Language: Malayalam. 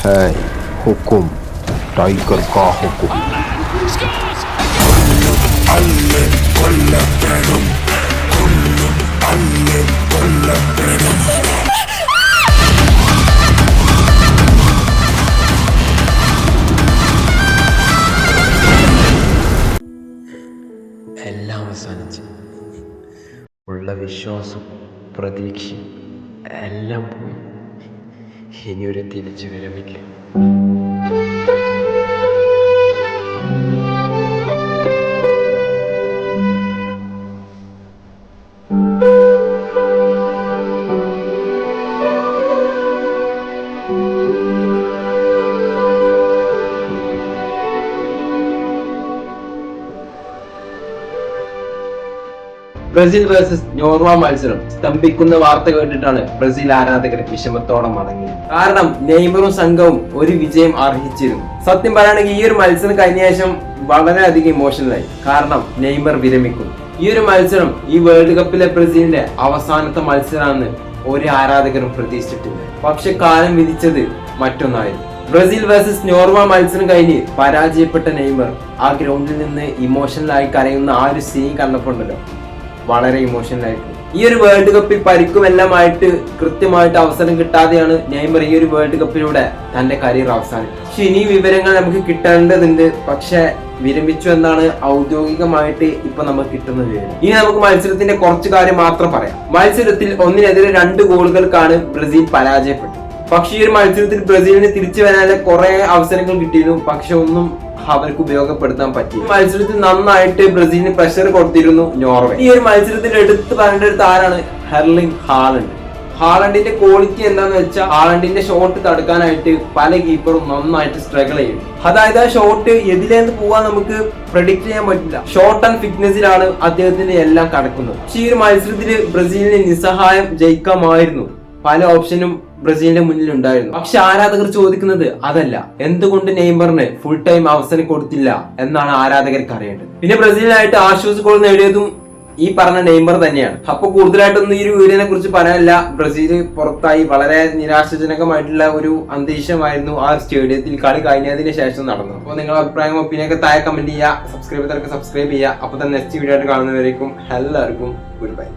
है हुकुम, टाइगर का हुकुम। എല്ലാം അവസാനിച്ച് ഉള്ള വിശ്വാസം പ്രതീക്ഷയും എല്ലാം പോയി. ഇനിയൊരു തിരിച്ചു വരവില്ല. ബ്രസീൽ വേഴ്സസ് നോർവ മത്സരം സ്തംഭിക്കുന്ന വാർത്ത കേട്ടിട്ടാണ് ബ്രസീൽ ആരാധകർ വിഷമത്തോടെ മടങ്ങിയത്. കാരണം നെയ്മറും സംഘവും ഒരു വിജയം അർഹിച്ചിരുന്നു. സത്യം പറയുകയാണെങ്കിൽ ഈ ഒരു മത്സരം കഴിഞ്ഞ ശേഷം വളരെയധികം ഇമോഷണലായി. കാരണം നെയ്മർ വിരമിക്കുന്നു. ഈ ഒരു മത്സരം ഈ വേൾഡ് കപ്പിലെ ബ്രസീലിന്റെ അവസാനത്തെ മത്സരമാണെന്ന് ഒരു ആരാധകരും പ്രതീക്ഷിച്ചിട്ടില്ല. പക്ഷെ കാലം വിധിച്ചത് മറ്റൊന്നായിരുന്നു. ബ്രസീൽ വേഴ്സസ് നോർവ മത്സരം കഴിഞ്ഞ് പരാജയപ്പെട്ട നെയ്മർ ആ ഗ്രൗണ്ടിൽ നിന്ന് ഇമോഷണലായി കരയുന്ന ആ ഒരു സീൻ കണ്ടപ്പോണ്ടല്ലോ വളരെ ഇമോഷണൽ ആയിട്ട്. ഈ ഒരു വേൾഡ് കപ്പിൽ പരിക്കുമെല്ലാമായിട്ട് കൃത്യമായിട്ട് അവസരം കിട്ടാതെയാണ് നെയ്മർ ഈ ഒരു വേൾഡ് കപ്പിലൂടെ തന്റെ കരിയർ അവസാനിച്ചത്. പക്ഷെ ഇനി വിവരങ്ങൾ നമുക്ക് കിട്ടേണ്ടതുണ്ട്. പക്ഷെ വിരമിച്ചു എന്നാണ് ഔദ്യോഗികമായിട്ട് ഇപ്പൊ നമുക്ക് കിട്ടുന്നത്. ഇനി നമുക്ക് മത്സരത്തിന്റെ കുറച്ചു കാര്യം മാത്രം പറയാം. മത്സരത്തിൽ 1-2 ഗോളുകൾക്കാണ് ബ്രസീൽ പരാജയപ്പെട്ടത്. പക്ഷെ ഈ ഒരു മത്സരത്തിൽ ബ്രസീലിന് തിരിച്ചു വരാനുള്ള കുറെ അവസരങ്ങൾ കിട്ടിയിരുന്നു. പക്ഷെ ഒന്നും അവർക്ക് ഉപയോഗപ്പെടുത്താൻ പറ്റി. മത്സരത്തിൽ നന്നായിട്ട് ബ്രസീലിന് പ്രഷർ കൊടുത്തിരുന്നു നോർവേ. ഈ ഒരു മത്സരത്തിൽ എടുത്ത് പറയേണ്ട ആരാണ്? Erling Haaland. ഹാലണ്ടിന്റെ ക്വാളിറ്റി എന്താന്ന് വെച്ചാൽ ഹാലണ്ടിന്റെ ഷോട്ട് തടുക്കാനായിട്ട് പല കീപ്പറും നന്നായിട്ട് സ്ട്രഗിൾ ചെയ്യും. അതായത് ആ ഷോട്ട് എതിലേന്ന് പോവാൻ നമുക്ക് പ്രഡിക്ട് ചെയ്യാൻ പറ്റില്ല. ഷോർട്ട് ആൻഡ് ഫിറ്റ്നസിലാണ് അദ്ദേഹത്തിന്റെ എല്ലാം കടക്കുന്നത്. പക്ഷെ ഈ ഒരു മത്സരത്തിൽ ബ്രസീലിന് നിസ്സഹായം ജയിക്കാമായിരുന്നു. പല ഓപ്ഷനും ബ്രസീലിന്റെ മുന്നിൽ ഉണ്ടായിരുന്നു. പക്ഷെ ആരാധകർ ചോദിക്കുന്നത് അതല്ല, എന്തുകൊണ്ട് നെയ്മറിന് ഫുൾ ടൈം അവസരം കൊടുത്തില്ല എന്നാണ് ആരാധകർക്ക് അറിയേണ്ടത്. പിന്നെ ബ്രസീലിനായിട്ട് ആശ്വാസ ഗോൾ നേടിയതും ഈ പറഞ്ഞ നെയ്മർ തന്നെയാണ്. അപ്പൊ കൂടുതലായിട്ടൊന്നും ഈ ഒരു വീഡിയോനെ കുറിച്ച് പറയാനില്ല. ബ്രസീൽ പുറത്തായി. വളരെ നിരാശാജനകമായിട്ടുള്ള ഒരു അന്തരീക്ഷമായിരുന്നു ആ സ്റ്റേഡിയത്തിൽ കളി കഴിഞ്ഞതിന് ശേഷം നടന്നത്. അപ്പോൾ നിങ്ങളുടെ അഭിപ്രായം ഒപ്പീനിയൊക്കെ താഴെ കമന്റ് ചെയ്യുക. സബ്സ്ക്രൈബ് ചെയ്യുക. അപ്പൊ തന്നെ നെക്സ്റ്റ് വീഡിയോ ആയിട്ട് കാണുന്നവരേക്കും എല്ലാവർക്കും ഗുഡ് ബൈ.